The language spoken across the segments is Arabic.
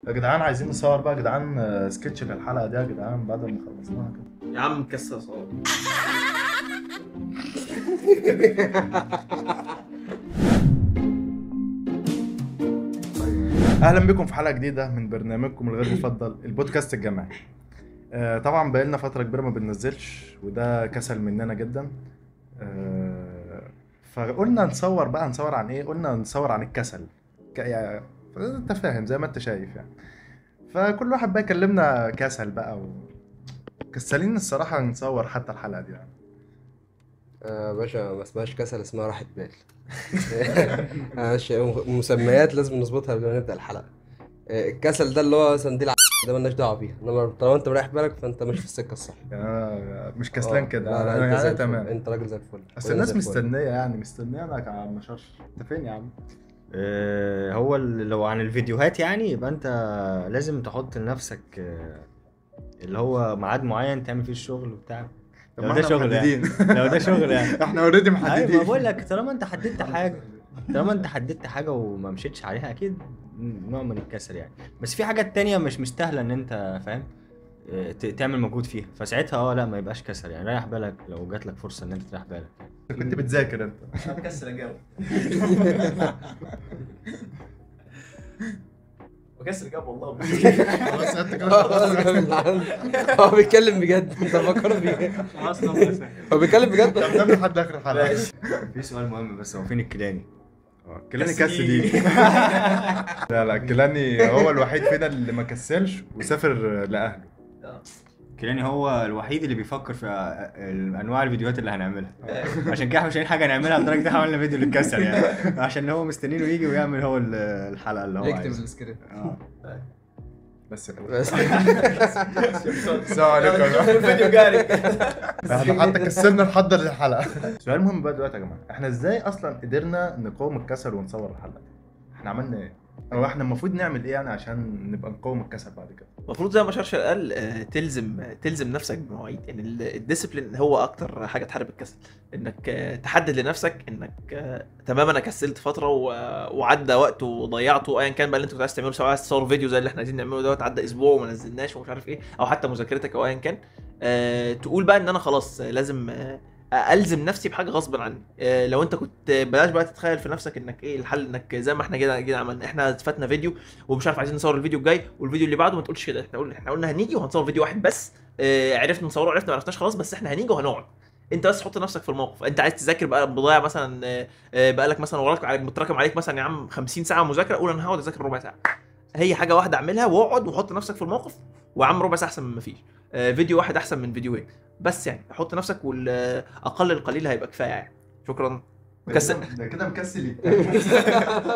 يا جدعان عايزين نصور بقى يا جدعان سكتش للحلقة دي يا جدعان بعد ما خلصناها كده. يا عم كسر صوت. اهلا بكم في حلقة جديدة من برنامجكم الغير مفضل البودكاست الجامعي. طبعا بقالنا فترة كبيرة ما بننزلش وده كسل مننا جدا. فقلنا نصور عن ايه؟ قلنا نصور عن الكسل. يعني انت فاهم زي ما انت شايف يعني. فكل واحد بقى يكلمنا كسل بقى كسلين الصراحة نصور حتى الحلقة دي يعني. باشا ما اسمهاش كسل، اسمها راحة بال. مسميات لازم نظبطها قبل ما نبدأ الحلقة. الكسل ده اللي هو مثلا دي ده مالناش دعوة بيها، انما طالما انت مريح بالك فانت ماشي في السكة الصح. يعني أنا مش كسلان كده، لا انا انت زي يعني الفل، تمام. انت راجل زي الفل. بس وأنا الناس زي الفل. مستنية يعني مستنية انا يا عم شرش. انت فين يا عم؟ هو لو عن الفيديوهات يعني يبقى انت لازم تحط لنفسك اللي هو ميعاد معين تعمل فيه الشغل وبتاع. طب لو ما ده احنا شغل يعني. محددين. لو ده شغل يعني احنا اوريدي ايوه، ما محددين. بقول لك طالما انت حددت حاجه وما مشيتش عليها اكيد نوع من الكسل يعني. بس في حاجات تانية مش مستاهله ان انت فاهم تعمل مجهود فيها، فساعتها لا ما يبقاش كسل يعني. ريح بالك لو جات لك فرصه ان انت تريح بالك. انت كنت بتذاكر انت. انا مكسر اجاوب. مكسر اجاوب والله. خلاص انت كده خلاص. هو بيتكلم بجد، انت فكرت بيه. هو بيتكلم بجد. طب نعمل لحد اخر الحلقة. في سؤال مهم بس، هو فين الكيلاني؟ كيلاني كسل دي. لا لا كيلاني هو الوحيد فينا اللي ما كسلش وسافر لاهله. كيلاني هو الوحيد اللي بيفكر في انواع الفيديوهات اللي هنعملها. عشان كده احنا مش لاقيين حاجه نعملها لدرجه ان احنا عملنا فيديو للكسر يعني. عشان هو مستنينه يجي ويعمل هو الحلقه اللي هو يكتب عايزها. السكريبت. بس كده. بس السلام عليكم يا جماعة. الفيديو جاري. احنا حتى كسلنا نحضر للحلقة. سؤال مهم بقى دلوقتي يا جماعة، احنا ازاي اصلا قدرنا نقاوم الكسل ونصور الحلقة دي؟ احنا عملنا ايه؟ او احنا المفروض نعمل ايه يعني عشان نبقى نقاوم الكسل بعد كده؟ المفروض زي ما شرشر قال تلزم نفسك بمواعيد. يعني الديسيبلين هو اكتر حاجه تحارب الكسل. انك تحدد لنفسك انك تمام انا كسلت فتره وعدى وقت وضيعته ايا كان بقى اللي انت كنت عايز تعمله، سواء عايز تصور فيديو زي اللي احنا عايزين نعمله دوت عدى اسبوع وما نزلناش ومش عارف ايه، او حتى مذاكرتك او ايا كان. تقول بقى ان انا خلاص لازم الزم نفسي بحاجه غصب عني. لو انت كنت بلاش بقى تتخيل في نفسك انك ايه الحل، انك زي ما احنا كده عملنا. احنا فاتنا فيديو ومش عارف عايزين نصور الفيديو الجاي والفيديو اللي بعده. ما تقولش كده، احنا قلنا هنيجي وهنصور فيديو واحد بس. عرفنا نصوره عرفنا ما عرفناش خلاص، بس احنا هنيجي وهنقعد. انت بس حط نفسك في الموقف. انت عايز تذاكر بقى بضايع مثلا، بقالك مثلا وراك متراكم عليك مثلا يا عم 50 ساعه مذاكره، قول انا هقعد اذاكر ربع ساعه. هي حاجه واحده اعملها واقعد وحط نفسك في الموقف. ويا عم ربع ساعه احسن من ما فيش. فيديو واحد احسن من فيديوهين. بس يعني حط نفسك والاقل القليل هيبقى كفايه يعني. شكرا. مكسل. ده كده مكسل.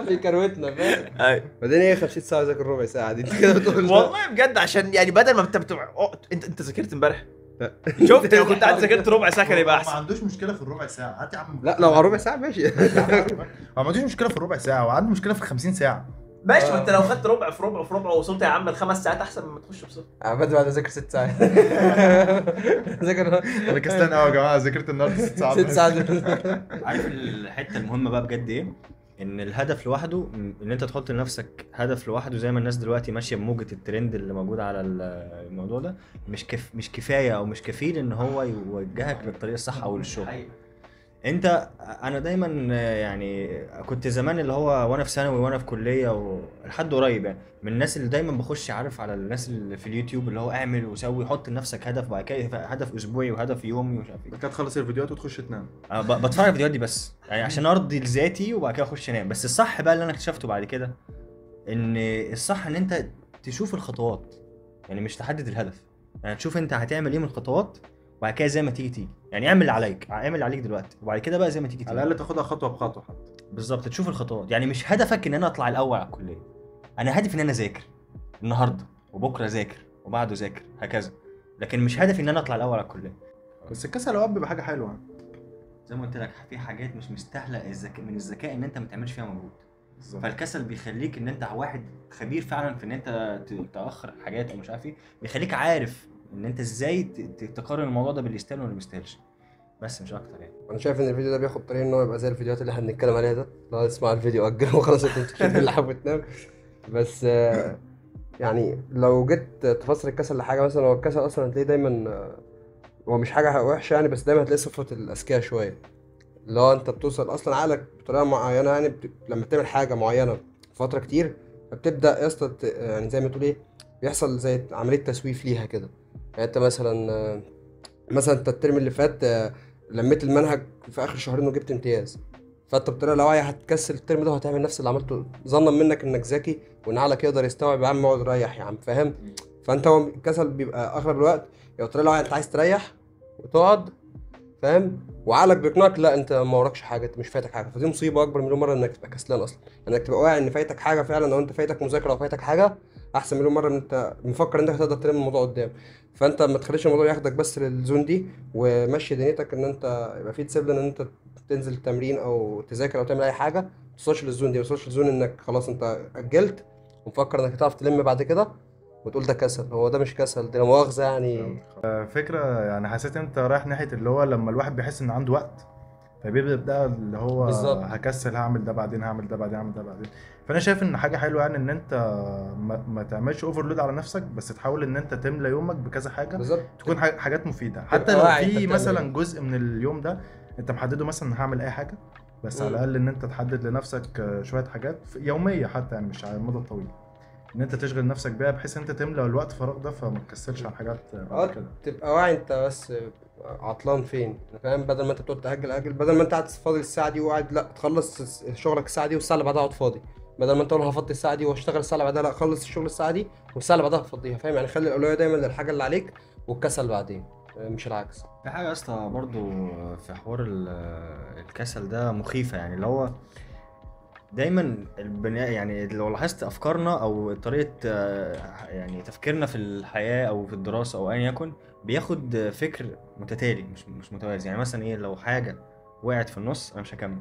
بيكروتنا فاهم. ايوه بعدين ايه 50 ساعة ذاكر ربع ساعة دي؟ انت كده بتقول والله بجد، عشان يعني بدل ما انت بتبقى انت ذاكرت امبارح. لا. شفت لو كنت قاعد ذاكرت ربع ساعه كان يبقى ما احسن. عندوش مشكلة في الربع ساعة، هات يا عم. لا لو على ربع ساعة ماشي. ما عندوش مشكلة في الربع ساعة وعنده مشكلة في 50 ساعة. ماشي، ما انت لو خدت ربع في ربع في ربع ووصلت يا عم الخمس ساعات احسن من ما تخش بصفر. بدري بعد اذاكر 6 ساعات. ذاكر انا كسلان قوي يا جماعة، ذاكرت النهارده 6 ساعات 6 بس. ساعات. عارف الحته المهمه بقى بجد ايه؟ ان الهدف لوحده، ان انت تحط لنفسك هدف لوحده زي ما الناس دلوقتي ماشيه بموجه الترند اللي موجود على الموضوع ده، مش كفايه او مش كفيل ان هو يوجهك للطريق الصح او للشغل. انا دايما يعني كنت زمان اللي هو وانا في ثانوي وانا في كليه ولحد قريب يعني من الناس اللي دايما بخش عارف على الناس اللي في اليوتيوب اللي هو اعمل وسوي، حط لنفسك هدف وبعد كده هدف اسبوعي وهدف يومي ومش عارف ايه. كده تخلص الفيديوهات وتخش تنام. انا بتفرج على الفيديوهات دي بس يعني عشان ارضي لذاتي وبعد كده اخش انام. بس الصح بقى اللي انا اكتشفته بعد كده ان الصح ان انت تشوف الخطوات، يعني مش تحدد الهدف. يعني تشوف انت هتعمل ايه من الخطوات وبعد كده زي ما تيجي يعني اعمل اللي عليك، اعمل اللي عليك دلوقتي وبعد كده بقى زي ما تيجي. على الاقل تاخدها خطوة بخطوة حتى. بالظبط، تشوف الخطوات. يعني مش هدفك ان انا اطلع الاول على الكليه، انا هدفي ان انا اذاكر النهارده وبكره اذاكر وبعده اذاكر هكذا، لكن مش هدفي ان انا اطلع الاول على الكليه. بس الكسل اوقات بيبقى حاجة حلوة. زي ما قلت لك في حاجات مش مستاهله من الذكاء ان انت ما تعملش فيها مجهود. فالكسل بيخليك ان انت واحد خبير فعلا في ان انت تاخر حاجات او مش عارف ايه، بيخليك عارف ان انت ازاي تقارن الموضوع ده باللي يستاهل واللي ما يستاهلش، بس مش اكتر يعني. انا شايف ان الفيديو ده بياخد طريق ان هو يبقى زي الفيديوهات اللي احنا بنتكلم عليها ده، لا اسمع الفيديو اجله وخلاص انت تشوف اللي حابب تنام. بس يعني لو جيت تفسر الكسل لحاجه، مثلا هو الكسل اصلا هتلاقيه دايما هو مش حاجه وحشه يعني، بس دايما هتلاقي صفه الاذكياء شويه، اللي هو انت بتوصل اصلا عقلك بطريقه معينه يعني لما بتعمل حاجه معينه فتره كتير، فبتبدا يا اسطى يعني زي ما تقول ايه، بيحصل زي عمليه تسويف ليها كده. يعني انت مثلا انت الترم اللي فات لميت المنهج في اخر شهرين وجبت امتياز، فانت بطريقه لا واعيه هتكسل الترم ده وهتعمل نفس اللي عملته ظنا منك انك ذكي وان عقلك يقدر يستوعب. يا عم اقعد ريح يا عم، فاهم؟ فانت هو الكسل بيبقى اغلب الوقت يا بطريقه لا واعيه انت عايز تريح وتقعد، فاهم؟ وعقلك بيقنعك لا انت ما وراكش حاجه، انت مش فايتك حاجه. فدي مصيبه اكبر مليون مره انك تبقى كسلان اصلا، انك تبقى واعي ان فايتك حاجه فعلا، او انت فايتك مذاكره او فايتك حاجه، احسن مليون مره ان انت مفكر انك هتقدر تلم الموضوع قدام. فانت ما تخليش الموضوع ياخدك بس للزون دي، ومشي دنيتك ان انت يبقى في ديسيبلين ان انت تنزل التمرين او تذاكر او تعمل اي حاجه، ما توصلش للزون دي، ما توصلش للزون انك خلاص انت اجلت ومفكر انك هتعرف تلم بعد كده وتقول ده كسل. هو ده مش كسل، ده لا مؤاخذه يعني. فكرة يعني حسيت انت رايح ناحية اللي هو لما الواحد بيحس ان عنده وقت فبيبدأ بقى اللي هو بالظبط. هكسل، هعمل ده بعدين، هعمل ده بعدين، هعمل ده بعدين. فانا شايف ان حاجة حلوة يعني ان انت ما تعملش اوفرلود على نفسك، بس تحاول ان انت تملى يومك بكذا حاجة بالظبط. تكون حاجات مفيدة. حتى تبقى لو واعي انت في بتعمل مثلا ايه. جزء من اليوم ده انت محدده مثلا هعمل اي حاجة، بس على مم. الاقل ان انت تحدد لنفسك شوية حاجات يومية حتى، يعني مش على المدى الطويل، ان انت تشغل نفسك بيها بحيث انت تملى الوقت فراغ ده فما تكسلش عن حاجات بعد كده. تبقى واعي انت بس عطلان فين، فاهم؟ بدل ما انت تقعد تاجل، بدل ما انت قاعد فاضي الساعه دي وقاعد، لا تخلص شغلك الساعه دي والساعه اللي بعدها اقعد فاضي. بدل ما انت تقول هفضي الساعه دي واشتغل الساعه اللي بعدها، لا خلص الشغل الساعه دي والساعه اللي بعدها هتفضيها، فاهم؟ يعني خلي الاولويه دايما للحاجه اللي عليك والكسل بعدين، مش العكس. في حاجة يا اسطى برضه في حوار الكسل ده مخيفة، يعني اللي هو دايما يعني لو لاحظت افكارنا او طريقة يعني تفكيرنا في الحياة او في الدراسة او ايا يكن بياخد فكر متتالي مش متوازي. يعني مثلا ايه، لو حاجة وقعت في النص انا مش هكمل.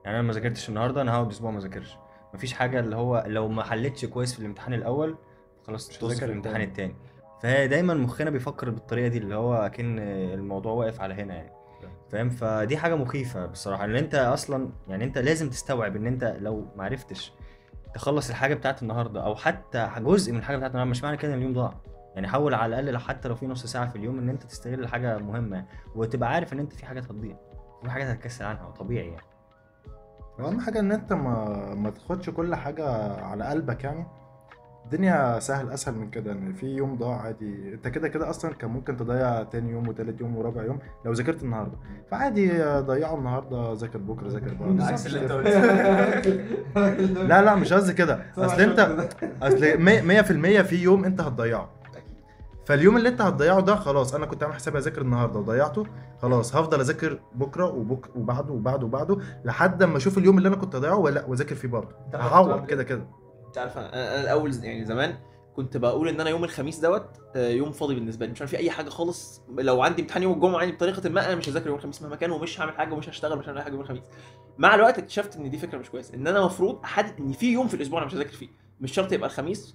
يعني انا ما ذاكرتش النهارده، انا هقعد اسبوع ما ذاكرش. مفيش حاجة اللي هو لو ما حلتش كويس في الامتحان الاول خلاص مش طز في هذاكر الامتحان التاني. التاني. فهي دايما مخنا بيفكر بالطريقة دي اللي هو اكن الموضوع واقف على هنا يعني، فاهم؟ فدي حاجه مخيفه بصراحه، ان انت اصلا يعني انت لازم تستوعب ان انت لو ما عرفتش تخلص الحاجه بتاعت النهارده او حتى جزء من الحاجه بتاعت النهارده، مش معنى كده ان اليوم ضاع. يعني حاول على الاقل لو حتى لو في نص ساعه في اليوم ان انت تستغل حاجه مهمه يعني، وتبقى عارف ان انت في حاجات هتضيع وفي حاجات هتكسل عنها وطبيعي يعني. اهم حاجه ان انت ما تاخدش كل حاجه على قلبك يعني. الدنيا اسهل من كده، ان في يوم ضاع عادي، انت كده كده اصلا كان ممكن تضيع تاني يوم وتالت يوم ورابع يوم لو ذاكرت النهارده، فعادي ضيعه النهارده، ذاكر بكره، ذاكر بعد. عكس اللي انت لا مش قصدي كده، اصل انت اصل 100% في يوم انت هتضيعه، فاليوم اللي انت هتضيعه ده خلاص، انا كنت عامل حسابي اذاكر النهارده وضيعته، خلاص هفضل اذاكر بكره وبعده وبعده وبعده لحد اما اشوف اليوم اللي انا كنت اضيعه ولا واذاكر فيه برضه، هعوض كده كده. انت عارف انا الاول يعني زمان كنت بقول ان انا يوم الخميس يوم فاضي بالنسبه لي، مش عارف في اي حاجه خالص. لو عندي امتحان يوم الجمعه يعني بطريقه ما انا مش هذاكر يوم الخميس مهما كان، ومش هعمل حاجه ومش هشتغل، مش هعمل اي حاجه يوم الخميس. مع الوقت اكتشفت ان دي فكره مش كويسه، ان انا المفروض احدد ان في يوم في الاسبوع انا مش هذاكر فيه، مش شرط يبقى الخميس.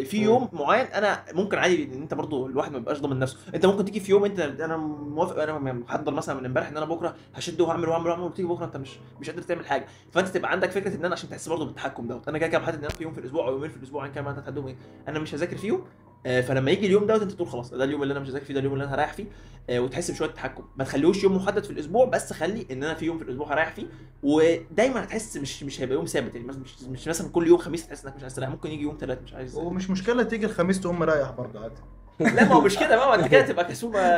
في يوم معين انا ممكن عادي، ان انت برضو الواحد ما بيبقاش ضامن نفسه. انت ممكن تيجي في يوم انا موافق، انا محضر مثلا من امبارح ان انا بكره هشد وهعمل وتيجي بكره انت مش قادر تعمل حاجه، فانت تبقى عندك فكره ان انا عشان تحس برضو بالتحكم دوت، انا كده كده محدد ان انا في يوم في الاسبوع او يومين في الاسبوع ان كان ما انت تحددهم ايه انا مش هذاكر فيهم. فلما يجي اليوم دوت انت تقول خلاص ده اليوم اللي انا مش هذاكر فيه، ده اليوم اللي انا هريح فيه. وتحس بشويه تحكم، ما تخليهوش يوم محدد في الاسبوع، بس خلي ان انا في يوم في الاسبوع هريح فيه. ودايما هتحس مش هيبقى يوم ثابت، يعني مش مثلا كل يوم خميس تحس انك مش عايز تريح، ممكن يجي يوم ثلاث مش عايز. ومش مشكله تيجي الخميس تقوم مريح برضه عادي. لا ما هو مش كده بقى، انت كده تبقى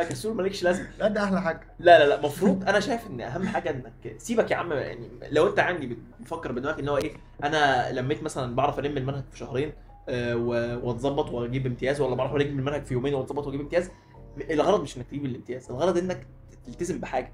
كسول مالكش لازمه. لا ده احلى حاجه. لا المفروض انا شايف ان اهم حاجه انك سيبك يا عم، يعني لو انت عندي بتفكر بدماغك ان هو ايه، انا لميت مثلا بعرف الم المنهج في شهرين واتظبط واجيب امتياز، ولا بعرف الم المنهج في يومين واتظبط واجيب امتياز. الغرض مش انك تجيب الامتياز، الغرض انك تلتزم بحاجه.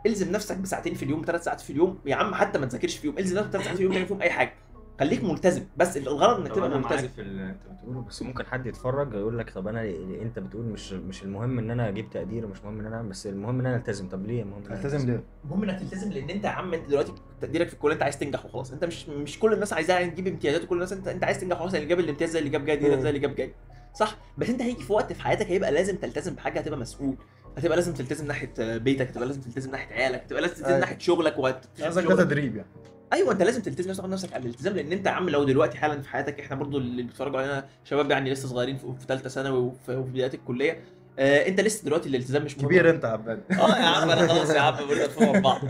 الزم نفسك بساعتين في اليوم، 3 ساعات في اليوم يا عم، حتى ما تذاكرش في يوم، الزم نفسك 3 ساعات في اليوم تعمل فيهم اي حاجه، خليك ملتزم. بس الغرض انك تبقى ملتزم. في اللي انت بتقوله، بس ممكن حد يتفرج يقول لك طب انا انت بتقول مش المهم ان انا اجيب تقدير ومش مهم ان انا، بس المهم ان انا التزم. طب ليه المهم ان انا التزم ليه؟ المهم انك تلتزم، لان انت يا عم انت دلوقتي تقديرك في الكليه انت عايز تنجح وخلاص، انت مش كل الناس عايزاها تجيب امتيازات، وكل الناس انت عايز تنجح وخلاص، اللي جاب الامتياز زي اللي جاب جيد زي اللي جاب جيد، صح؟ بس انت هيجي في وقت في حياتك هيبقى لازم تلتزم بحاجه، هتبقى مسؤول، هتبقى لازم تلتزم ناحيه بيتك، هتبقى لازم تلتزم ناحيه عيالك، هتبقى لازم تلتزم ناحيه شغلك قصدك ده تدريب يعني. ايوه انت لازم تلتزم نفسك على الالتزام، لان انت يا عم لو دلوقتي حالا في حياتك، احنا برضو اللي بيتفرجوا علينا شباب يعني لسه صغيرين في ثالثه ثانوي وفي بدايه الكليه، انت لسه دلوقتي الالتزام مش مهم. كبير انت يا عباد. اه يا عم انا خلاص يا عم بقول فوق بعض.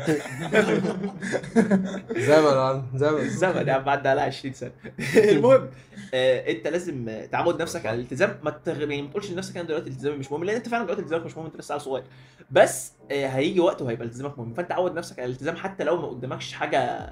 زمن يا عم زمن. الزمن يا عم عدى على 20 سنه. المهم انت لازم تعود نفسك على الالتزام، يعني ما تقولش لنفسك انا دلوقتي التزامي مش مهم، لان انت فعلا دلوقتي التزامك مش مهم، انت لسه عيل صغير. بس هيجي وقت وهيبقى التزامك مهم، فانت عود نفسك على الالتزام حتى لو ما قدامكش حاجه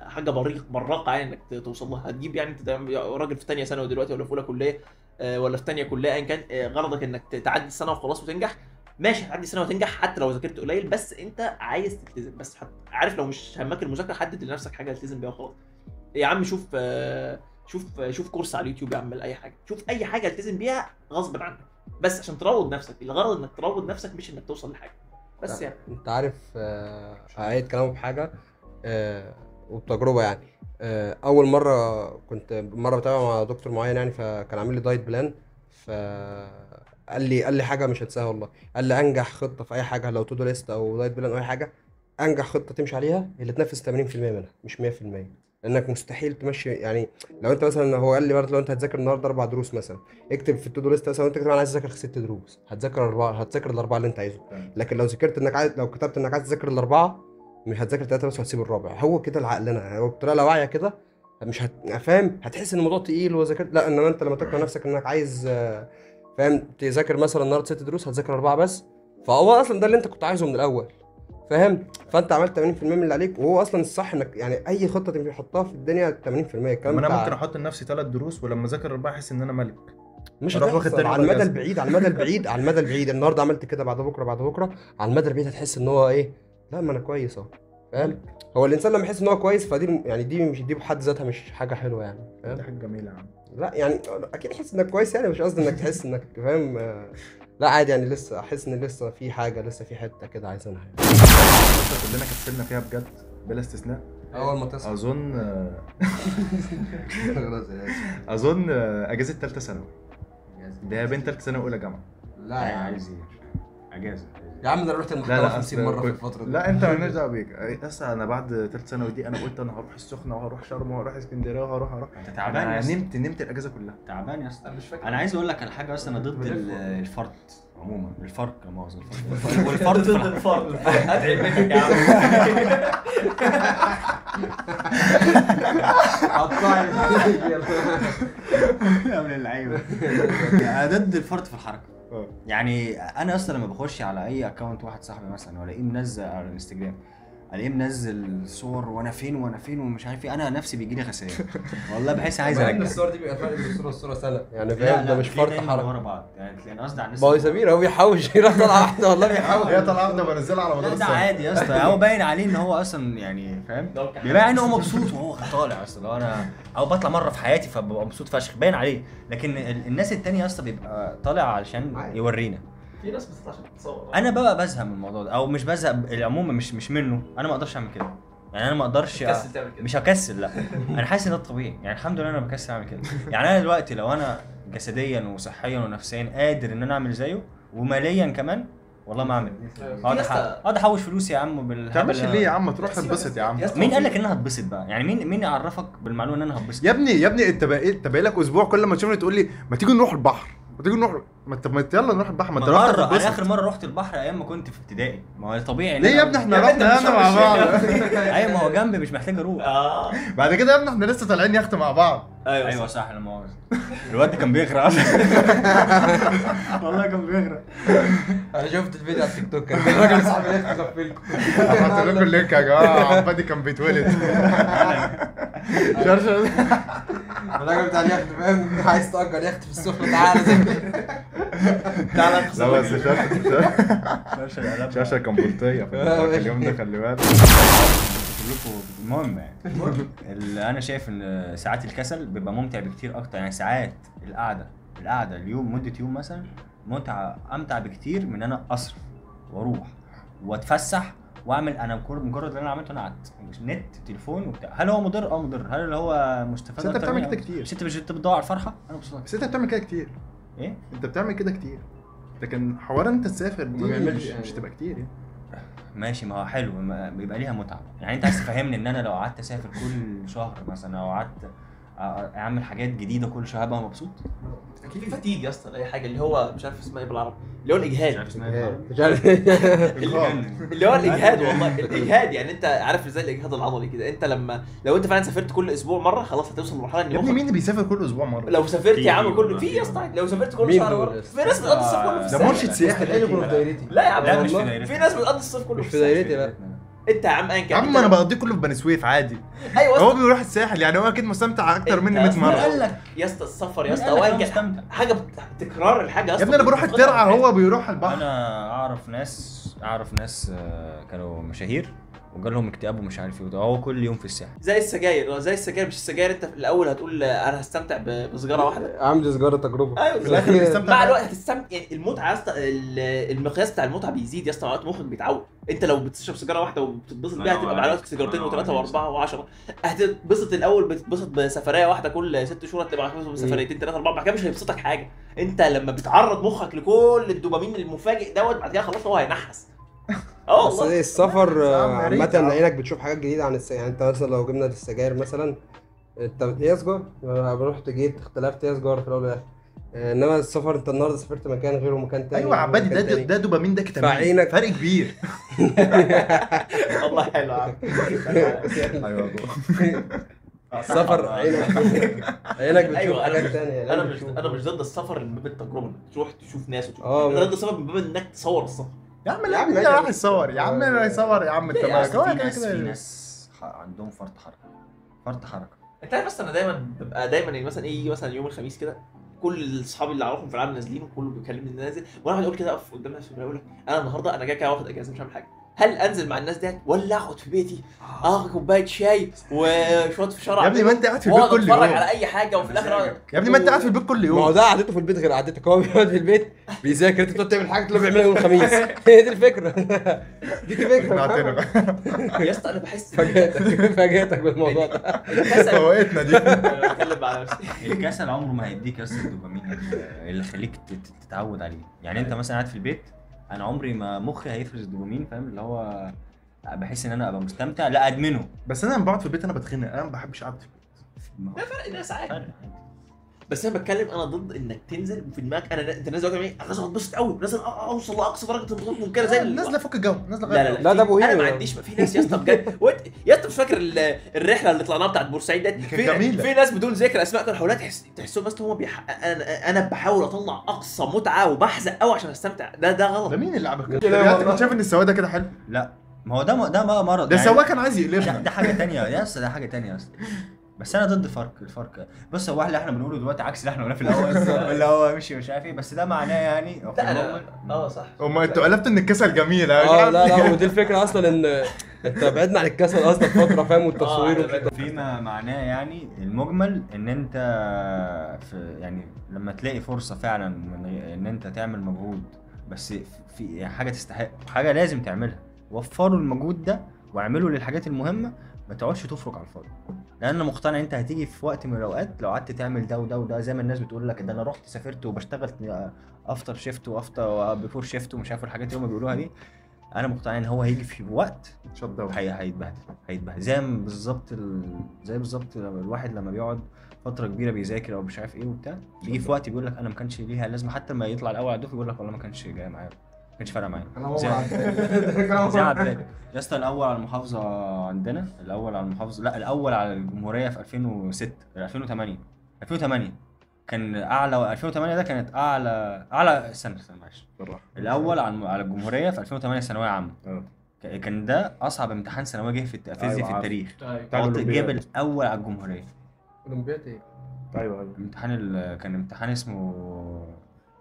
براقه يعني انك توصل لها. هتجيب يعني انت راجل في ثانيه ثانوي دلوقتي ولا في اولى كليه ولا في ثانيه كليه ايا كان، غرضك انك تعدي السنه وخلاص وتنجح، ماشي هتعدي السنه وتنجح حتى لو ذاكرت قليل، بس انت عايز تلتزم. بس عارف لو مش همك المذاكره حدد لنفسك حاجه تلتزم بيها وخلاص. يا عم شوف كورس على اليوتيوب، يعمل اي حاجه، شوف اي حاجه التزم بيها غصب عنك، بس عشان تروض نفسك. الغرض انك تروض نفسك مش انك توصل لحاجه بس يعني. انت عارف اعيد كلامه بحاجه وبتجربه يعني. اول مره كنت بتابع مع دكتور معين يعني، فكان عامل لي دايت بلان، قال لي حاجه مش هنساها والله. قال لي انجح خطه في اي حاجه، لو تو دو ليست او دايت بلان او اي حاجه، انجح خطه تمشي عليها اللي تنفذ 80% منها مش 100%، لانك مستحيل تمشي يعني. لو انت مثلا، هو قال لي برضه لو انت هتذاكر النهارده 4 دروس مثلا، اكتب في التو دو ليست مثلا، انت كتبت انا عايز اذاكر 6 دروس، هتذاكر الاربعه اللي انت عايزهم. لكن لو كتبت انك عايز تذاكر الاربعه، مش هتذاكر 3 بس وهتسيب الرابع. هو كده العقلنا، هو بطريقه لا واعيه كده، مش فاهم، هتحس ان الموضوع تقيل وذاكرت. لا، انما انت لما تقنع نفسك انك عايز فاهم تذاكر مثلا النهارده 6 دروس، هتذاكر 4 بس، فهو اصلا ده اللي انت كنت عايزه من الاول، فاهم؟ فانت عملت 80% من اللي عليك، وهو اصلا الصح انك يعني اي خطه تحطها في الدنيا 80%. الكلام انا ممكن احط لنفسي 3 دروس ولما اذاكر 4 احس ان انا ملك. مش أروح واخد هتحصل تاني على المدى أجازة. البعيد. على المدى البعيد النهارده عملت كده، بعد بكره، على المدى البعيد هتحس ان هو ايه، لا ما انا كويس اهو، فاهم؟ هو الانسان لما يحس ان هو كويس، فدي يعني دي بحد ذاتها مش حاجه حلوه يعني، دي فاهم؟ حاجه جميله يا عم. لا يعني اكيد احس انك كويس يعني، مش قصدي انك تحس انك فاهم لا عادي يعني، لسه احس ان لسه في حاجه، لسه في حته كده عايزينها يعني. كلنا كسلنا فيها بجد بلا استثناء. اول ما تصحى اظن اجازه ثالثه ثانوي، ده بين ثالثه ثانوي واولى جامعه. لا يا عم عايز ايه؟ اجازه. يا عم ده انا رحت المحكمه 50 مره في الفتره دي. لا انت مالناش دعوه بيك. اصلا انا بعد ثالثه ثانوي دي انا قلت انا هروح السخنه وهروح شرم وهروح اسكندريه وهروح انت تعبان يا انا اسطى. نمت الاجازه كلها. تعبان يا اسطى. انا مش فاكر. انا عايز اقول لك على حاجه، اصلا انا ضد الفرد عموما. الفرق لا مؤاخذه، الفرق والفرد في الفرد ادعي منك يا عم. يا ابن اللعيبه. انا ضد الفرد في الحركه. يعني انا اصلا لما بخش على اي اكونت واحد صاحبي مثلا، والاقيه منزل على الانستجرام، الاقيه منزل صور وانا فين ومش عارف ايه، انا نفسي بيجي لي خسائر والله، بحس عايز ارجع. الصور دي بيبقى فرق بين الصوره والصوره سنه يعني، فاهم؟ ده مش فرق حركه ورا بعض يعني، تلاقي قصدي على الناس. ما هو سمير هو بيحوش يروح طالعه واحده، والله بيحوش. هي طالعه واحده بنزلها على مدار لا ده السنه. عادي يا اسطى، هو باين عليه ان هو اصلا يعني فاهم، بيبان ان هو مبسوط وهو طالع اصلا. لو انا او بطلع مره في حياتي فببقى مبسوط فشخ، باين عليه. لكن الناس التانية اصلا بيبقى طالع علشان يورينا. في ناس بتطلع عشان تصور. انا بقى بزهق من الموضوع ده، او مش بزهق العموم، مش منه. انا ما اقدرش اعمل كده يعني، انا ما اقدرش تكسل تعمل كده. مش هكسل، لا. انا حاسس ان ده الطبيعي يعني، الحمد لله انا بكسل اعمل كده. يعني انا دلوقتي لو انا جسديا وصحيا ونفسيا قادر ان انا اعمل زيه وماليا كمان، والله ما اعمل. اقعد احوش فلوس يا عم بالهبل. تعملش ليه يا عم؟ تروح تتبسط يا عم. مين قال لك ان انا هتبسط بقى؟ يعني مين يعرفك بالمعلومه ان انا هتبسط؟ يا ابني انت بقى لك اسبوع كل ما تشوفني تقول لي ما تيجي نروح البحر، ما تيجي نروح، ما يلا نروح البحر. ما انت رحت انا تتبسط. اخر مره رحت البحر ايام ما كنت في ابتدائي. ما هو طبيعي ليه يا ابني احنا رحنا انا مع بعض. ايوه ما هو جنبي مش محتاج اروح. بعد كده يا ابني احنا لسه طالعين يخت مع بعض. ايوه صح. انا مؤاخذه الواد كان بيغرق والله كان بيغرق. انا شفت الفيديو على التيك توك، كان الراجل صاحبي يخت زفلكم. حط لكم اللينك يا جماعه، عبادي كان بيتولد. شرشر الراجل بتاع اليخت فاهم، عايز تأجر يخت في السخنة، تعالى تعالى لا بس شرشر كان بلطيه في اليوم ده، خلي بالك. المهم يعني اللي انا شايف ان ساعات الكسل بيبقى ممتع بكتير اكتر. يعني ساعات القعده اليوم مده يوم مثلا امتع بكتير من انا اصرف واروح واتفسح واعمل. انا مجرد اللي انا عملته، انا قعدت نت تليفون وبتاع. هل هو مضر؟ مضر. هل اللي هو مستفاد؟ انت بتعمل كده كتير. انت مش بتدور على الفرحه؟ انا مبسوط. بس انت بتعمل كده كتير. ايه انت بتعمل كده كتير، لكن حوار انت تسافر دي ما بيعملش مش تبقى كتير يعني. ماشي، ما هو حلو، بيبقى ليها متعه. يعني انت عايز تفهمني ان انا لو قعدت اسافر كل شهر مثلا، او قعدت اعمل حاجات جديده كل شهر هبقى مبسوط؟ اكيد في فتيج يا اسطى اي حاجه اللي هو مش عارف اسمها ايه بالعربي، اللي هو الاجهاد. مش عارف اللي هو الاجهاد والله الاجهاد. يعني انت عارف ازاي الاجهاد العضلي كده، انت لو انت فعلا سافرت كل اسبوع مره خلاص هتوصل لمرحله ان يا ابني مين اللي بيسافر كل اسبوع مره؟ لو سافرت يا عم كل والله في يا اسطى لو سافرت كل مين شهر دول مره، يا في ناس بتقضي الصيف كله في ده الساحل. مرشد سياحي. مستحيل يكونوا في دايرتي. لا يا عم لا مش في والله. دايرتي. في ناس بتقضي الصيف كله مش في في الساحل. دايرتي لا. انت يا عم ايا يا كان عم انا بقضيه كله في بني سويف عادي. ايوه يا هو اسطى. بيروح الساحل، يعني هو اكيد مستمتع اكتر مني 100 أصلاً مره. قال لك يا اسطى السفر يا مين اسطى قال لك اوقات أنا مستمتع؟ حاجه تكرار الحاجه يا اصلا ابني انا بروح بتفقدها الترعه، في هو بيروح البحر. انا اعرف ناس كانوا مشاهير وجالهم اكتئاب ومش عارف ايه، هو كل يوم في الساحل. زي السجاير مش السجاير، انت في الاول هتقول انا هستمتع بسجاره واحده. عامل سيجاره تجربه. ايوه في الاخر بيستمتع مع بقى. الوقت هتستمتع. يعني المتعه يا اسطى المقياس بتاع المتعه بيزيد يا اسطى مع الوقت، مخك بيتعود. انت لو بتشرب سيجاره واحده وبتتبسط بيها هتبقى مع الوقت سيجارتين وثلاثه واربعه وعشره. هتتبسط الاول بتتبسط بسفريه واحده كل 6 شهور، هتبقى بسفريتين ثلاثه اربعه، بعد كده مش هيبسطك حاجه. انت لما بتعرض مخك لكل الدوبامين المفاجئ دوت بعد كده خلاص هو هينحس. اه بس والله. ايه السفر يا عم يا ريت عامة يا عم. عينك بتشوف حاجات جديدة عن يعني انت مثلا لو جبنا السجاير مثلا، انت هي سجارة، انا رحت جيت اختلفت، هي سجارة في الاول والاخر. انما السفر انت النهارده سافرت مكان غير ومكان تاني ايوه عبادي، ومكان تاني. ده دوبامين، ده كتامين، فعينك- فرق كبير. والله حلو يا عم. ايوه السفر عينك بتشوف أيوة، حاجات تانية يعني انا مش ضد السفر من باب التجربه، انك تروح تشوف ناس وتشوف. اه، انا ضد السفر من باب انك تصور السفر. يا عم يا لا عم يا ماشي. راح يصور، يا عم لا يصور يا عم، انت ليه يا مالك؟ هو في كده ناس كده. عندهم فرط حركه. انت عارف بس انا دايما يعني مثلا يجي مثلا يوم الخميس كده، كل اصحابي اللي اعرفهم في العالم نازلين وكله بيكلمني اني نازل، وانا قاعد اقول كده اقف قدام نفسي اقول لك انا النهارده انا جاي كده واخد اجازه مش هعمل حاجه. هل انزل مع الناس ديت ولا اقعد في بيتي اخد كوبايه شاي وشويه فشار يا ابني ما انت قاعد في البيت واقعد كل يوم. اتفرج على اي حاجه وفي الاخر يا ابني ما انت قاعد في البيت كل ما هو يوم. ده قعدته في البيت غير قعدتك، هو بيقعد في البيت بيذاكر، انت بتقعد تعمل حاجه اللي هو بيعملها يوم الخميس. هي دي الفكره. دي الفكره. اقنعتنا بقى. يا اسطى انا بحس فاجأتك بالموضوع ده. الكسل. فوقتنا دي. انا بتكلم مع نفسي. الكسل عمره ما هيديك يا اسطى الدوبامين اللي يخليك تتعود عليه. يعني انت مثلا قاعد في البيت، انا عمري ما مخي هيفرز الدوبامين، فاهم؟ اللي هو بحس ان انا ابقى مستمتع، لا ادمنه. بس انا لما بقعد في البيت انا بتخنق، انا ما بحبش اقعد في البيت. ما هو ده فرق ناس عادي. فرق. بس انا بتكلم انا ضد انك تنزل وفي دماغك انت نازل وقت ايه، انا لازم اتبسط قوي، لازم اوصل لاقصى درجه انبساط ممكنه زي نازله فك الجو، نازله لا لا غير. لا, لا، ده في- بوهيمي انا ما ده. عنديش. في ناس يا اسطى بجد يا اسطى مش فاكر الرحله اللي طلعناها بتاعت بورسعيد ديت، كانت جميلة. في ناس بدون ذكر اسماء كانوا حواليها تحسهم بس هم انا بحاول اطلع اقصى متعه وبحزق قوي عشان استمتع. ده غلط. ده مين اللي لعبك لا كده؟ والله. انت كنت شايف ان السواق ده كده حلو؟ لا، ما هو ده بقى مرض. ده يعني السواق كان عايز ده, يقلبنا. ده حاجه تانية يا اسطى، ده حاجه تانية يا اسطى. بس انا ضد الفرق. بص، هو اللي احنا بنقوله دلوقتي عكس اللي احنا قلناه في الاول، اللي هو مش عارف ايه، بس ده معناه يعني في لا انا المجمل صح. هما انتوا قلبتوا ان الكسل جميل. اه لا لا، ودي الفكره اصلا ان انت بعدنا عن الكسل اصلا فتره، فاهم؟ والتصوير وكده. فيما معناه يعني المجمل ان انت يعني لما تلاقي فرصه فعلا ان انت تعمل مجهود، بس في حاجه تستحق، حاجه لازم تعملها، وفروا المجهود ده واعملوا للحاجات المهمه، ما تقعدش تفرق على الفاضي. لان انا مقتنع انت هتيجي في وقت من الاوقات لو قعدت تعمل ده وده وده، زي ما الناس بتقول لك ده انا رحت سافرت وبشتغل افتر شيفت وافتر بيفور شيفت ومش عارف الحاجات اللي هم بيقولوها دي. انا مقتنع ان هو هيجي في وقت شط داون. هيتبهدل زي بالظبط الواحد لما بيقعد فتره كبيره بيذاكر او مش عارف ايه وبتاع، بيجي في وقت بيقول لك انا ما كانش ليها لازمه، حتى لما يطلع الاول على الدفعه يقول لك والله ما كانش جاي معايا، ما كانش فارقه معايا. زي عباد يا اسطى، الاول على المحافظه عندنا، الاول على المحافظه، لا الاول على الجمهوريه في 2006 2008 كان اعلى. 2008 ده كانت اعلى سنه معلش. الاول على الجمهوريه في 2008 ثانويه عامه. كان ده اصعب امتحان ثانويه جه في الفيزياء في التاريخ. جاب الاول على الجمهوريه. اولمبياد ايه؟ ايوه كان امتحان اسمه،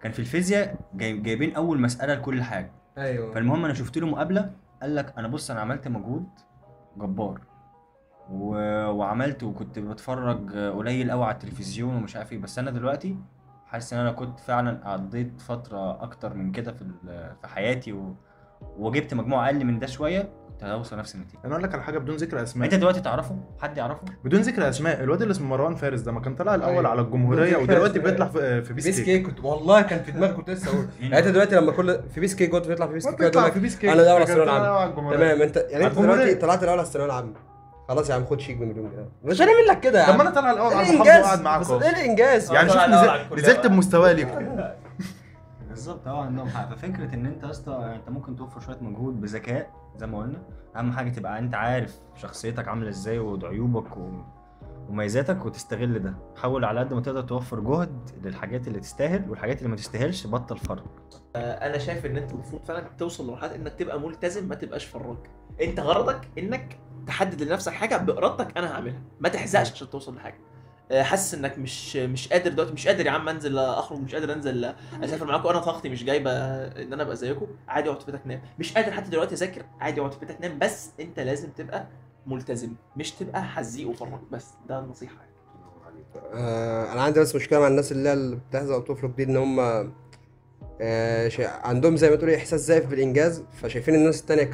كان في الفيزياء جايبين اول مساله لكل حاجه. ايوه. فالمهم انا شفت له مقابله، قال لك انا بص انا عملت مجهود جبار وعملت وكنت بتفرج قليل قوي على التلفزيون ومش عارف ايه، بس انا دلوقتي حاسس ان انا كنت فعلا قضيت فتره اكتر من كده في حياتي وجبت مجموعه اقل من ده شويه، هتوصل نفس النتيجه. انا اقول لك على حاجه بدون ذكر اسماء، انت دلوقتي تعرفه؟ حد يعرفه؟ بدون ذكر اسماء، الواد اللي اسمه مروان فارس ده ما كان طلع الاول أيوة. على الجمهوريه بدون ذكر ودلوقتي أسماء. بيطلع في بيس بيس كيك كنت والله كان في دماغي كنت لسه اقول يعني انت دلوقتي لما كل في بيس كيك كنت بيطلع في بيس كيك يقعد يقول بيطلع لك في بيس كيك انا الاول على كان الثانويه طالع العامه. على الجمهورية. تمام انت يعني على انت دلوقتي الجمهورية. طلعت الاول على الثانويه العامه خلاص يا عم خد شيك بمليون جنيه مش هنعمل لك كده يا طب عم ما انا طالع الاول على ايه المحافظه الانجاز وقاعد معاك بس اهو. ايه الانجاز يعني شوف طالع الأول على الكلية نزلت بقى. بمستوى ليك. بالظبط. عندهم حق. ففكره ان انت يا اسطى انت ممكن توفر شويه مجهود بذكاء زي ما قلنا. اهم حاجه تبقى انت عارف شخصيتك عامله ازاي وعيوبك وميزاتك وتستغل ده. حاول على قد ما تقدر توفر جهد للحاجات اللي تستاهل، والحاجات اللي ما تستاهلش بطل فرق. انا شايف ان انت المفروض فعلا توصل لمرحله انك تبقى ملتزم، ما تبقاش فراج. انت غرضك انك تحدد لنفسك حاجه بارادتك انا هعملها، ما تحزقش عشان توصل لحاجه. حاسس انك مش قادر دلوقتي، مش قادر يا عم انزل اخرج، مش قادر انزل اسافر معاكم، انا طاقتي مش جايبه ان انا ابقى زيكم، عادي اقعد في بيتك نام. مش قادر حتى دلوقتي اذاكر، عادي اقعد في بيتك نام. بس انت لازم تبقى ملتزم، مش تبقى حزيق وفراج. بس ده النصيحه. انا عندي بس مشكله مع الناس اللي بتحزق وتفرق دي ان هم عندهم زي ما تقولي احساس زائف بالانجاز، فشايفين الناس التانية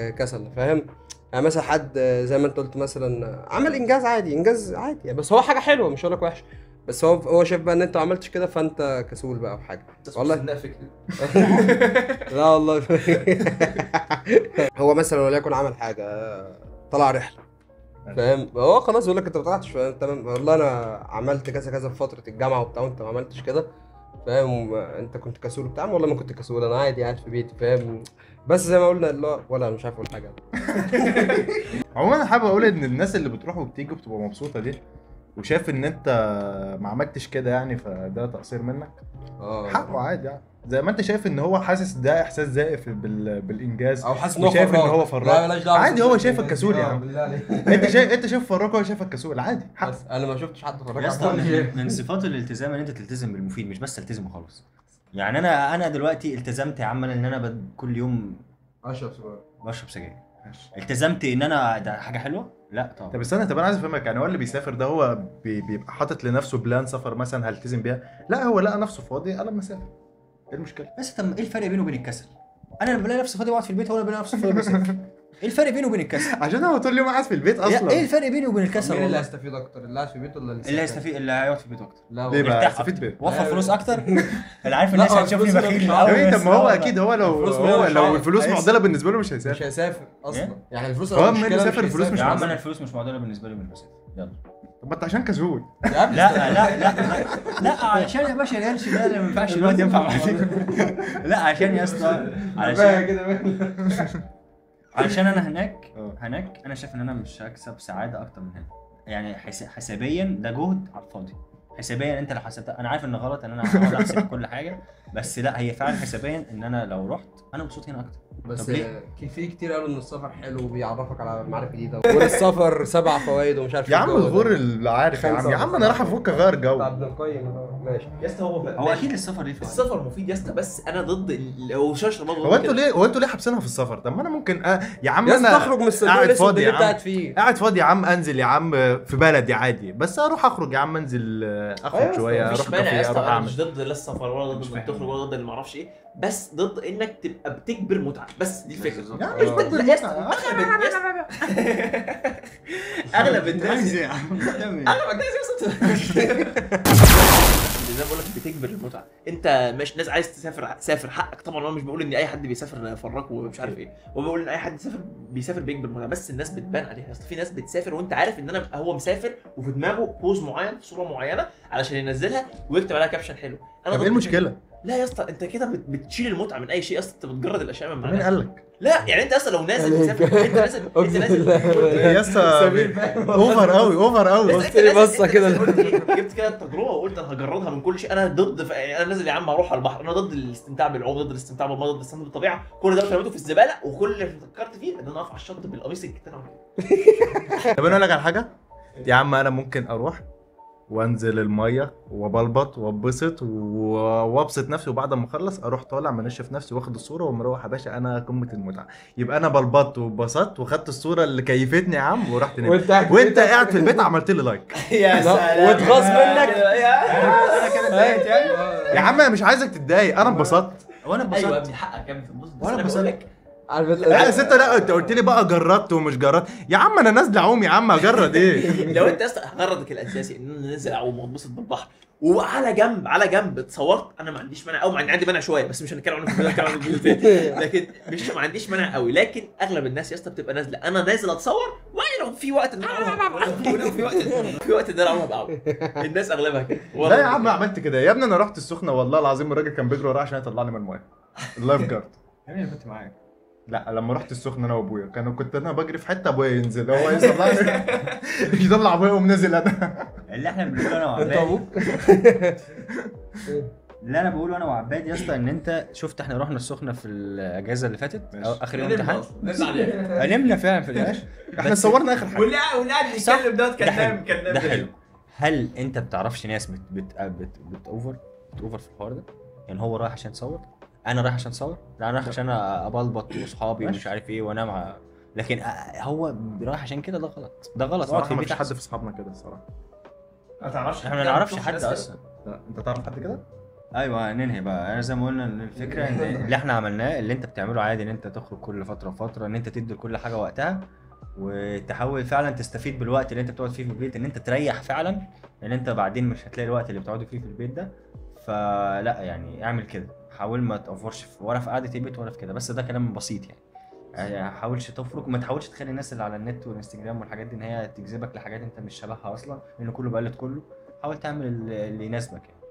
كسل، فاهم؟ يعني مثلا حد زي ما انت قلت مثلا عمل انجاز عادي، انجاز عادي يعني، بس هو حاجه حلوه مش هقول لك وحشه، بس هو شايف بقى ان انت ما عملتش كده فانت كسول بقى او حاجه. والله انها فكره. لا والله هو مثلا وليكن عمل حاجه طلع رحله، فاهم؟ هو خلاص يقول لك انت ما طلعتش، تمام والله انا عملت كذا كذا في فتره الجامعه وبتاع وانت ما عملتش كده، فاهم؟ انت كنت كسول بتاع، والله ما كنت كسول، انا عادي قاعد في بيتي، فاهم؟ بس زي ما قلنا لا ولا مش عارف اقول حاجه. عموما انا حابب اقول ان الناس اللي بتروح وبتيجي وبتبقى مبسوطه دي وشايف ان انت ما عملتش كده يعني فده تقصير منك، حقه عادي يعني. زي ما انت شايف ان هو حاسس ده احساس زائف بالانجاز او حاسس ان هو وشايف ان فراغ. هو فراغ. لا بلاش دعوه عادي، هو بالإنجاز. شايفك كسول يا عم. بالله عليك. انت شايف فراغ وهو شايفك كسول، عادي حق. بس انا ما شفتش حد فراغ يا اسطى عمل شيء. من صفات الالتزام ان انت تلتزم بالمفيد، مش بس تلتزم وخلاص. يعني انا دلوقتي التزمت يا عم ان انا كل يوم اشرب سجاير. بشرب سجاير. التزمت ان انا ده حاجه حلوه؟ لا طبعا. طب استنى، طب انا عايز افهمك، يعني هو اللي بيسافر ده هو بيبقى حاطط لنفسه بلان سفر مثلا هلتزم بيها؟ لا، هو لقى نفسه فاضي قال لما اسافر، ايه المشكله؟ بس طب ايه الفرق بينه وبين الكسل؟ انا لما بلاقي نفسي فاضي واقعد في البيت، هو بلاقي نفسي فاضي بسافر. ايه الفرق بينه وبين الكسل؟ عشان هو طول اليوم قاعد في البيت اصلا. ايه الفرق بينه وبين الكسل؟ مين اللي والله هيستفيد اكتر، اللي قاعد في بيته ولا اللي هيستفيد اللي هيقعد في البيت اكتر. لا ليه بقى؟ مرتاح استفيد أكتر. بيه. وفر فلوس اكتر. اللي عارف لا، الناس هو هتشوفني الفلوس بخيل في مش الاول. ايه، طب بس ما هو لا. اكيد هو الفلوس هو مش لو عارف. الفلوس عايز- معضله بالنسبه له مش مش هيسافر. هيسافر اصلا إيه؟ يعني الفلوس هو لو منه مشكلة سافر، مش الفلوس مش يا هيسافر. عم معضلة. انا الفلوس مش معضله بالنسبه لي من البساطه. يلا. طب ما انت عشان كسول. يا ابني لا لا علشان يا باشا القرش ده اللي ما ينفعش الواد ينفع مع لا عشان يا اسطى علشان كده علشان انا هناك اه. انا شايف ان انا مش هكسب سعاده اكتر من هنا. يعني حسابيا ده جهد على الفاضي. حسابيا انت لو حسبتها، انا عارف ان غلط ان انا اقعد احسب كل حاجه، بس لا هي فعلا حسابيا ان انا لو رحت انا مبسوط هنا اكتر. بس طب ليه؟ في كتير قالوا ان السفر حلو وبيعرفك على معارف جديده وللسفر 7 فوائد ومش عارف يا عم الجو ده. الغور اللي عارف، يا عم انا راح افك اغير جو. بتاع ابن القيم ماشي. يا اسطى هو ماشي. اكيد السفر ليه فوائد. السفر مفيد يا اسطى، بس انا ضد هو شاشه برضه. هو انتوا ليه حابسينها في السفر؟ طب ما انا ممكن يا عم لازم انا تخرج من الصندوق قاعد الاسود فاضي اللي يا انت عم. قاعد فيه. قاعد فاضي يا عم، انزل يا عم في بلدي عادي، بس اروح اخرج يا عم، انزل اخرج أيوة، شويه، مفيش اروح مانع يا كافيه، اسطى، اروح انا اعمل. مش ضد لا السفر ولا ضد انك تخرج ولا ضد اللي معرفش ايه، بس ضد انك تبقى بتجبر متعه، بس دي الفكره. يا عم مش بجبر لا يا اسطى، متعة. اغلب الناس يا عم اغلب الناس يا اسطى زي ما بقول لك بتجبر المتعه. انت مش ناس عايز تسافر سافر، حقك طبعا. انا مش بقول ان اي حد بيسافر فراك ومش عارف ايه، وبقول ان اي حد بيسافر بيجبر المتعه، بس الناس بتبان عليها. اصل في ناس بتسافر وانت عارف ان هو مسافر وفي دماغه بوز معين في صوره معينه علشان ينزلها ويكتب عليها كابشن حلو. انا طب ضد ايه المشكله؟ لا يا اسطى، انت كده بتشيل المتعه من اي شيء. اصلا انت بتجرد الاشياء من مين معناها. قال لك؟ لا يعني انت اصلا لو نازل تسافر، انت نازل يا اسطى اوفر قوي اوفر قوي. بص لي بصة كده. جبت كده التجربه وقلت انا هجربها من كل شيء. انا ضد انا نازل يا عم اروح على البحر، انا ضد الاستمتاع بالعوم، ضد الاستمتاع بالميه، ضد الاستمتاع بالطبيعه. كل ده رميته في الزباله، وكل اللي فكرت فيه ان انا اقف على الشط بالقميص الكتان. طب انا اقول لك على حاجه يا عم، انا ممكن اروح وانزل الميه وبلبط وابسط وابسط نفسي، وبعد ما اخلص اروح طالع منشف نفسي واخد الصوره ومروح يا باشا. انا قمه المتعه. يبقى انا بلبطت واتبسطت وخدت الصوره اللي كيفتني يا عم ورحت نمت، وانت قاعد في البيت عملت لي لايك. يا سلام، واتغاظ منك. انا كده اتضايقت يعني. يا عم انا مش عايزك تتضايق، انا انبسطت. وانا ايوه يا اتبسطت. ابني حقك يا ابني تنبسط، بس وأنا انا بقول لك عارف لا يا ستة، لا انت قلت لي بقى جربت ومش جربت. يا عم انا نازل اعوم يا عم، اجرد ايه؟ لو انت اصلا غرضك الاساسي ان انا ننزل اعوم واتبسط بالبحر وعلى جنب على جنب اتصورت، انا ما عنديش مانع، او عندي مانع شويه بس مش هنتكلم عنه في الفيديو، هنتكلم عنه في الفيديو تاني. لكن مش ما عنديش مانع قوي. لكن اغلب الناس يا اسطى بتبقى نازله انا نازل اتصور، ولو في وقت ان انا اعوم، ولو في وقت ان انا اعوم بعوم. الناس اغلبها كده. لا يا عم عملت كده يا ابني، انا رحت السخنه والله العظيم الراجل كان بيجري ورايا عشان يطلعني من المايه، اللايف جارد. يا ابني كنت معاك. لا لما رحت السخنه انا وابويا كنت انا بجري في حته، ابويا ينزل هو يطلعني يطلع ابويا وقوم نازل انا. اللي احنا بنقوله انا انت وعباد، ابوك اللي انا بقوله انا وعباد يا اسطى، ان انت شفت احنا رحنا السخنه في الاجازه اللي فاتت ماشي. او اخر يوم امتحان، نزل عليها. نمنا فعلا في الاخر. احنا بس صورنا اخر حاجه. واللي قاعد يتكلم دوت ده كان حلو. نايم كان نايم ده حلو. هل انت بتعرفش ناس بت اوفر في الحوار ده؟ يعني هو رايح عشان يصور، انا رايح عشان اصور، لا انا رايح عشان ابلبط واصحابي ومش عارف ايه وانام لكن هو رايح عشان كده، ده غلط، ده غلط. اقعد في صراحه ما البيت فيش حد أحسن. في اصحابنا كده الصراحه. ما تعرفش احنا ما نعرفش حد اصلا. لا انت تعرف حد كده؟ ايوه ننهي بقى. انا زي ما قلنا ان الفكره ان اللي احنا عملناه، اللي انت بتعمله عادي، ان انت تخرج كل فتره وفتره، ان انت تدي لكل حاجه وقتها، وتحاول فعلا تستفيد بالوقت اللي انت بتقعد فيه في البيت، ان انت تريح فعلا، لان انت بعدين مش هتلاقي الوقت اللي بتقعد فيه في البيت ده. فلا يعني اعمل كده، حاول ما تأفورش ولا في قعده البيت ولا في كده، بس ده كلام بسيط يعني حاولش تفرق، وما تحاولش تخلي الناس اللي على النت والانستجرام والحاجات دي ان هي تجذبك لحاجات انت مش شبهها اصلا، لان كله بقلد كله. حاول تعمل اللي يناسبك يعني،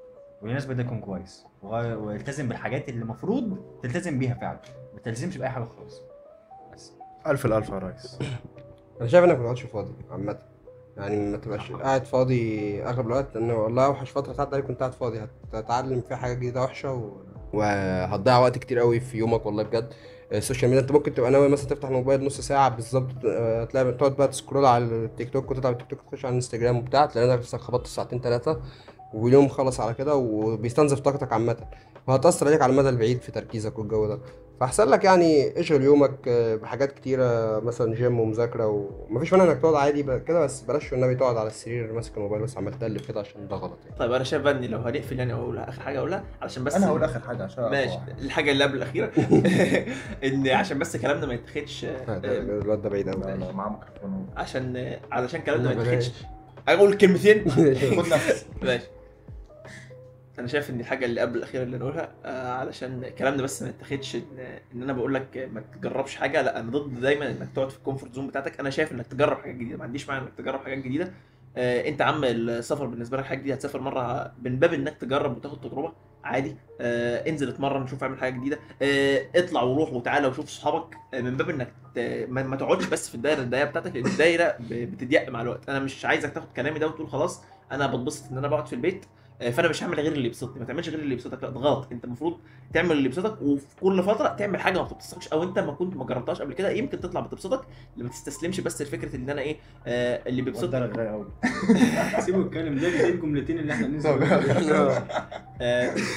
واللي يناسبك ده يكون كويس، والتزم بالحاجات اللي المفروض تلتزم بيها فعلا، ما تلتزمش باي حاجه خالص بس. الف الالف يا ريس. انا شايف انك ما تقعدش فاضي عامه، يعني ما تبقاش قاعد فاضي اغلب الوقت، لانه والله اوحش فتره تعدي عليك كنت قاعد فاضي، هتتعلم فيها حاجه جديده وحشه وهتضيع وقت كتير قوي في يومك والله بجد. السوشيال ميديا انت ممكن تبقى ناوي مثلا تفتح الموبايل نص ساعه بالظبط، تلاقي تقعد بقى تسكرول على التيك توك وتطلع من التيك توك تخش على الانستجرام وبتاع، تلاقي نفسك خبطت ساعتين ثلاثه واليوم خلص على كده، وبيستنزف طاقتك عامه، وهتأثر عليك على المدى البعيد في تركيزك والجو ده. فاحسن لك يعني اشغل يومك بحاجات كتيره، مثلا جيم ومذاكره، ومفيش مانع انك تقعد عادي كده، بس بلاش النبي تقعد على السرير ماسك الموبايل بس عمال تقلب كده، عشان ده غلط يعني. طيب انا شايف بقى ان لو هنقفل يعني اقولها اخر حاجه اقولها علشان بس انا هقول اخر حاجه عشان ماشي الحاجه اللي قبل الاخيره ان عشان بس كلامنا ما يتاخدش الواد ده بعيد قوي. لا لا معاه ميكروفون. علشان كلامنا ما يتاخدش اقول كلمتين. خد نفس. ماشي. انا شايف ان الحاجه اللي قبل الاخيره اللي نقولها علشان كلامنا بس ما يتاخدش ان انا بقول لك ما تجربش حاجه، لا انا ضد دايما انك تقعد في الكومفورت زون بتاعتك. انا شايف انك تجرب حاجات جديده، ما عنديش مانع انك تجرب حاجات جديده. انت عم السفر بالنسبه لك حاجه جديده، هتسافر مره من باب انك تجرب وتاخد تجربه عادي. انزل اتمرن، شوف اعمل حاجه جديده. اطلع وروح وتعالى وشوف صحابك، من باب انك ما تقعدش بس في الدايره بتاعتك، لان الدايره بتضيق مع الوقت. انا مش عايزك تاخد كلامي ده وتقول خلاص انا بتبسط ان انا بقعد في البيت فانا مش هعمل غير اللي يبسطني. ما تعملش غير اللي يبسطك، لا ده غلط. انت المفروض تعمل اللي يبسطك، وفي كل فتره تعمل حاجه ما بتبسطكش او انت ما جربتهاش قبل كده، يمكن تطلع بتبسطك. اللي ما تستسلمش بس لفكره ان انا ايه اللي ده بيبسطك. رغاي قوي. سيبه يتكلم، ده الجملتين اللي احنا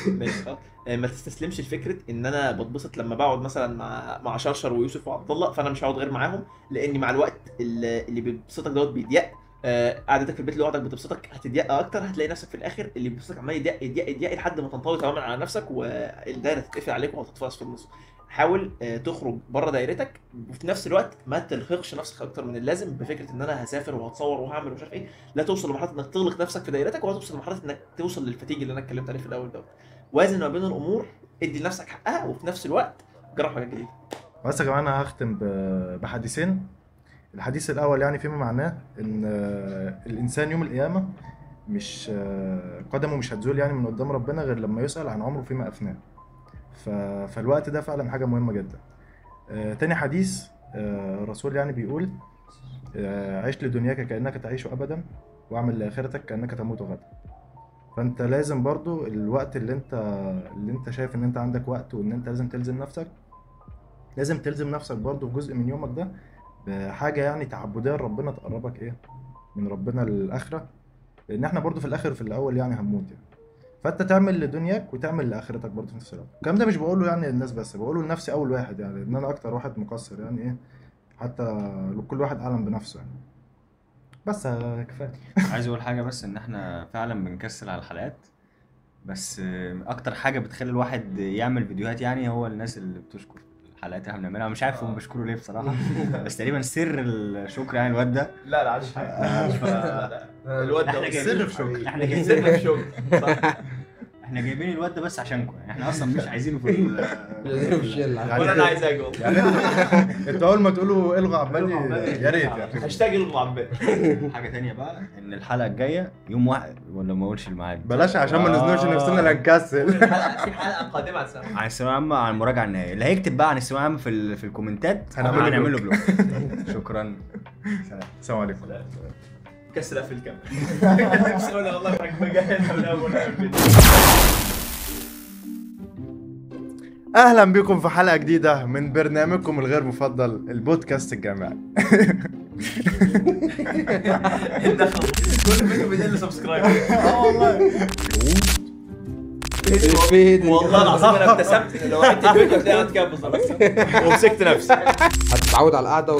ماشي ما تستسلمش لفكره ان انا بتبسط لما بقعد مثلا مع شرشر ويوسف وعبد الله، فانا مش هقعد غير معاهم، لان مع الوقت اللي بيبسطك دوت بيضيق. قعدتك في البيت لوحدك بتبسطك هتضيق اكتر، هتلاقي نفسك في الاخر اللي بيبسطك عمال يضيق يضيق يضيق لحد ما تنطوي تماما على نفسك والدايره تتقفل عليك وهتتفاصل في النص. حاول تخرج بره دايرتك، وفي نفس الوقت ما ترهقش نفسك اكتر من اللازم بفكره ان انا هسافر وهتصور وهعمل ومش عارف ايه. لا توصل لمرحله انك تغلق نفسك في دايرتك، ولا توصل لمرحله انك توصل للفتيج اللي انا اتكلمت عليه في الاول دوت. وازن ما بين الامور، ادي لنفسك حقها، وفي نفس الوقت جرب حاجات جديده. بس يا جماعه انا هختم بحديثين. الحديث الاول يعني فيما معناه ان الانسان يوم القيامه مش قدمه مش هتزول يعني من قدام ربنا غير لما يسأل عن عمره فيما افناه. فالوقت ده فعلا حاجه مهمه جدا. تاني حديث الرسول يعني بيقول عيش لدنياك كأنك تعيش أبدا، واعمل لآخرتك كأنك تموت غدا. فانت لازم برضو الوقت اللي انت شايف ان انت عندك وقت وان انت لازم تلزم نفسك، لازم تلزم نفسك برضو في جزء من يومك ده بحاجة يعني تعبدية لربنا تقربك ايه من ربنا للآخرة، لان احنا برضو في الاخر في الاول يعني هنموت يعني. فانت تعمل لدنياك وتعمل لاخرتك برضو في نفس الوقت. الكلام ده مش بقوله يعني للناس بس، بقوله لنفسي اول واحد يعني، ان انا اكتر واحد مقصر يعني ايه، حتى كل واحد اعلم بنفسه يعني. بس كفايه. عايز اقول حاجه بس، ان احنا فعلا بنكسل على الحلقات، بس اكتر حاجه بتخلي الواحد يعمل فيديوهات يعني هو الناس اللي بتشكر الحلقات اللي احنا بنعملها، مش عارف هم بيشكروا ليه بصراحه. بس تقريبا سر الشكر يعني الواد ده. لا لا عادش حاجه. الواد احنا ده جايبين سر في شغل. احنا جايبين سر في شغل. صح. احنا جايبين الواد ده بس عشانكم يعني، احنا اصلا مش عايزينه في في الشله. ولا انا عايز اجي والله. يعني انتوا اول ما تقولوا الغوا عبادي يا ريت يعني. هاشتاج المعبد. حاجه تانية بقى، ان الحلقه الجايه يوم واحد، ولا ما اقولش الميعاد؟ بلاش عشان ما نزنوش نفسنا لا نكسل. في حلقه قادمه على السنه. عن الثانويه العامه، عن المراجعه النهائيه. اللي هيكتب بقى عن الثانويه العامه في الكومنتات هنعمل له له بلوك. شكرا. سلام. السلام عليكم. كسر في الكاميرا. بس والله انك مجهز من اول الفيديو. اهلا بكم في حلقه جديده من برنامجكم الغير مفضل البودكاست الجامعي. دخل كل فيديو بيدل له سبسكرايب. والله والله العظيم انا ابتسمت لو عدت الفيديو هتلاقي قاعد كده بالظبط ومسكت نفسي. هتتعود على القعده